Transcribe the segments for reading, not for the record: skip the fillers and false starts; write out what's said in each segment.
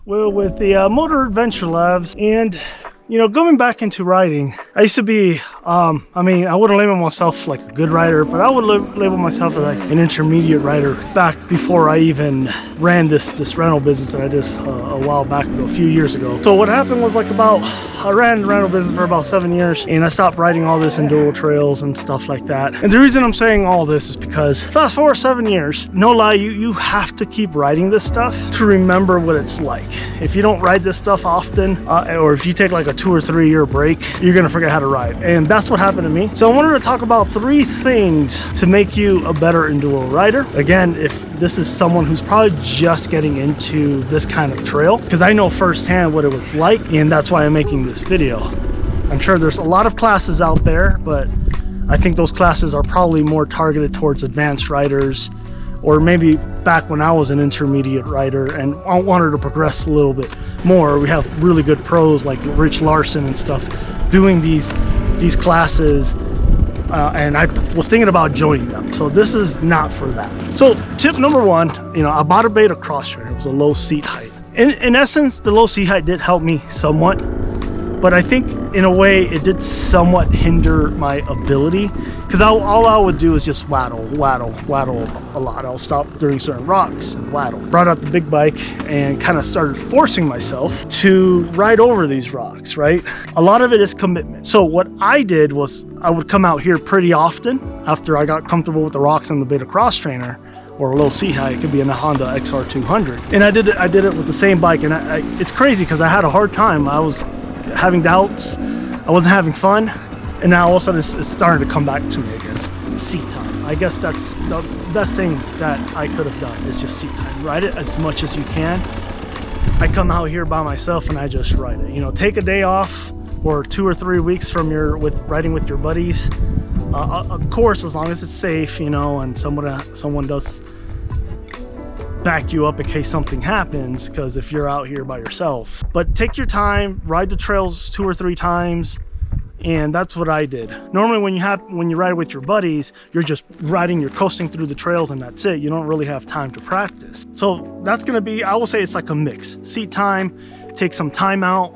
Well, with the Motor Adventure Labs and, you know, going back into riding, I used to be, I mean, I wouldn't label myself like a good rider, but I would label myself as like an intermediate rider back before I even ran this rental business that I did a while back ago, a few years ago. So what happened was I ran the rental business for about 7 years and I stopped riding all this enduro trails and stuff like that. And the reason I'm saying all this is because fast forward 7 years, no lie, you have to keep riding this stuff to remember what it's like. If you don't ride this stuff often, or if you take like a 2 or 3 year break, you're gonna forget how to ride. And that's what happened to me. So I wanted to talk about 3 things to make you a better enduro rider. Again, if this is someone who's probably just getting into this kind of trail, because I know firsthand what it was like, and that's why I'm making this video. I'm sure there's a lot of classes out there, but I think those classes are probably more targeted towards advanced riders, or maybe back when I was an intermediate rider and I wanted to progress a little bit more. We have really good pros like Rich Larson and stuff doing these classes, and I was thinking about joining them. So this is not for that. So tip number 1, you know, I bought a beta cross trainer. It was a low seat height. In essence, the low seat height did help me somewhat, but I think in a way it did somewhat hinder my ability, because all I would do is just waddle a lot. I'll stop during certain rocks and waddle. Brought out the big bike and kind of started forcing myself to ride over these rocks, right? A lot of it is commitment. So what I did was I would come out here pretty often after I got comfortable with the rocks and the beta cross trainer, or a low seat height. It could be in a Honda XR200. And I did it with the same bike, and it's crazy because I had a hard time. I was having doubts, I wasn't having fun, and now all of a sudden it's starting to come back to me again. Seat time. I guess that's the best thing that I could have done, is just seat time. Ride it as much as you can. I come out here by myself and I just ride it. You know, take a day off or 2 or 3 weeks from riding with your buddies. Of course, as long as it's safe, you know, and someone does back you up in case something happens, because if you're out here by yourself. But take your time, ride the trails 2 or 3 times, and that's what I did. Normally when you ride with your buddies, you're just riding, you're coasting through the trails and that's it. You don't really have time to practice. So that's gonna be, I will say it's like a mix. Seat time, take some time out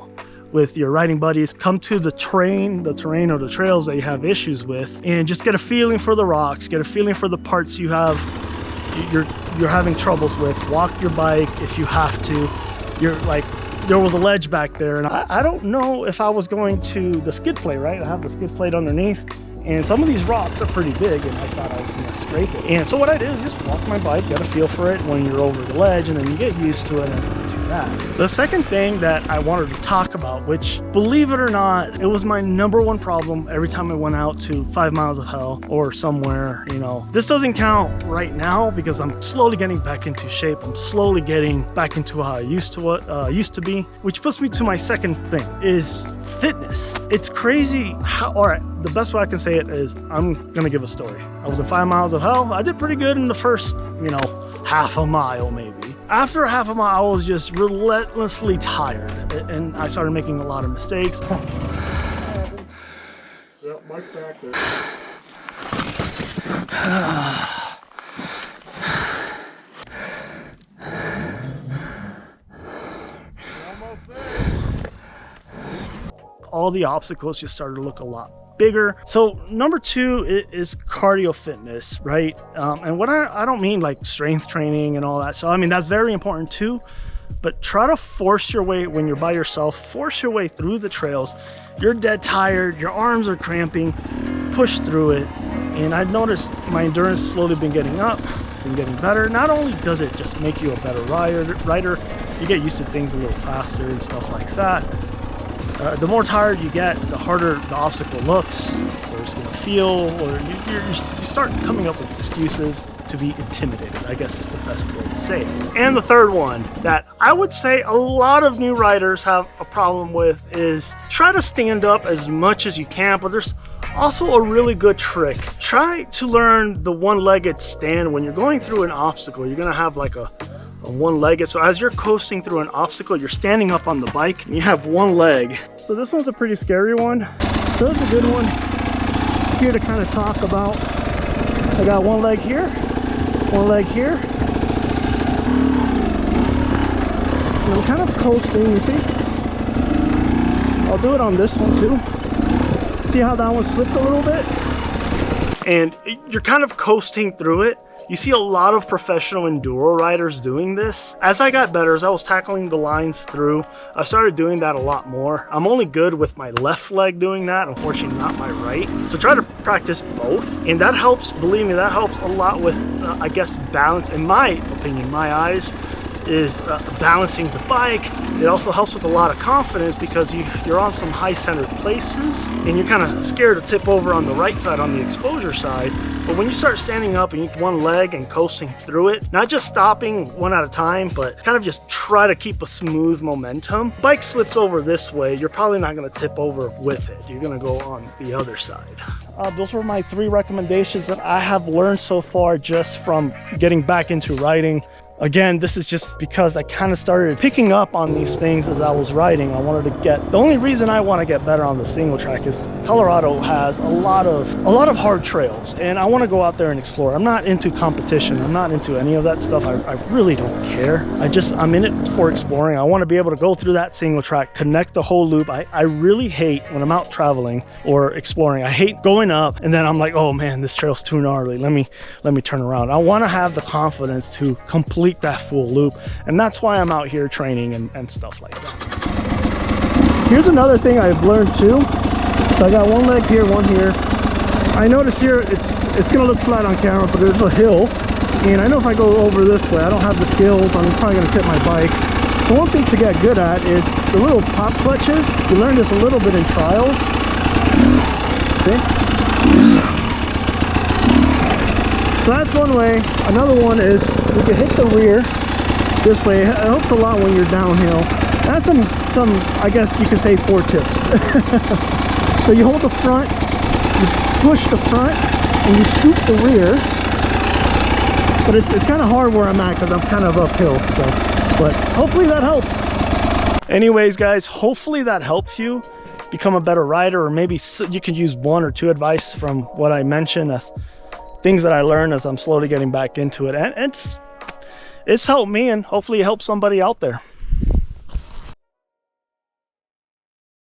with your riding buddies, come to the terrain or the trails that you have issues with, and just get a feeling for the rocks, get a feeling for the parts you're having troubles with. Walk your bike if you have to. There was a ledge back there, and I don't know if I was going to the skid plate, right? I have the skid plate underneath, and some of these rocks are pretty big, and I thought I was gonna scrape it. And so what I did is just walk my bike, get a feel for it when you're over the ledge, and then you get used to it, and it's not too bad. The second thing that I wanted to talk about, which, believe it or not, it was my #1 problem every time I went out to 5 Miles of Hell or somewhere, you know. This doesn't count right now because I'm slowly getting back into shape. I'm slowly getting back into how I used to be, which puts me to my second thing, is fitness. It's crazy how, all right, the best way I can say it is, I'm gonna give a story. I was in 5 Miles of Hell. I did pretty good in the first, you know, half a mile maybe. After half a mile, I was just relentlessly tired, and I started making a lot of mistakes. Yep, Mike's back there. Almost there. All the obstacles just started to look a lot bigger. So number 2 is cardio fitness, right? And what I don't mean like strength training and all that. So I mean, that's very important too, but try to force your way, when you're by yourself, force your way through the trails. You're dead tired, your arms are cramping, push through it. And I've noticed my endurance slowly been getting up, been getting better. Not only does it just make you a better rider, you get used to things a little faster and stuff like that. The more tired you get, the harder the obstacle looks, or it's going to feel, or you start coming up with excuses to be intimidated. I guess is the best way to say it. And the third one that I would say a lot of new riders have a problem with is try to stand up as much as you can, but there's also a really good trick. Try to learn the one-legged stand. When you're going through an obstacle, you're going to have like a one-legged. So as you're coasting through an obstacle, you're standing up on the bike and you have one leg. So this one's a pretty scary one. So it's a good one here to kind of talk about. I got one leg here, one leg here. And I'm kind of coasting, you see? I'll do it on this one too. See how that one slipped a little bit? And you're kind of coasting through it. You see a lot of professional enduro riders doing this. As I got better, as I was tackling the lines through, I started doing that a lot more. I'm only good with my left leg doing that, unfortunately not my right. So try to practice both. And that helps, believe me, that helps a lot with, I guess, balance. In my opinion, my eyes, is balancing the bike. It also helps with a lot of confidence because you're on some high-centered places and you're kind of scared to tip over on the right side on the exposure side. But when you start standing up and you one leg and coasting through it, not just stopping one at a time, but kind of just try to keep a smooth momentum. Bike slips over this way, you're probably not going to tip over with it. You're going to go on the other side. Those were my 3 recommendations that I have learned so far just from getting back into riding. Again, this is just because I kind of started picking up on these things as I was riding. I wanted to get, the only reason I want to get better on the single track is Colorado has a lot of hard trails, and I want to go out there and explore. I'm not into competition. I'm not into any of that stuff. I really don't care. I'm in it for exploring. I want to be able to go through that single track, connect the whole loop. I really hate when I'm out traveling or exploring. I hate going up and then I'm like, oh man, this trail's too gnarly. Let me turn around. I want to have the confidence to complete that full loop, and that's why I'm out here training and stuff like that. Here's another thing I've learned too. So I got one leg here, one here. I notice here it's gonna look flat on camera, but there's a hill, and I know if I go over this way, I don't have the skills, I'm probably gonna tip my bike. So one thing to get good at is the little pop clutches. You learn this a little bit in trials. See? So that's one way. Another one is you can hit the rear this way. It helps a lot when you're downhill. That's some I guess you could say 4 tips. So you hold the front, you push the front, and you scoop the rear. But it's kind of hard where I'm at because I'm kind of uphill. So, but hopefully that helps. Anyways, guys, hopefully that helps you become a better rider, or maybe you can use 1 or 2 advice from what I mentioned as things that I learned as I'm slowly getting back into it, and it's helped me, and hopefully it helps somebody out there.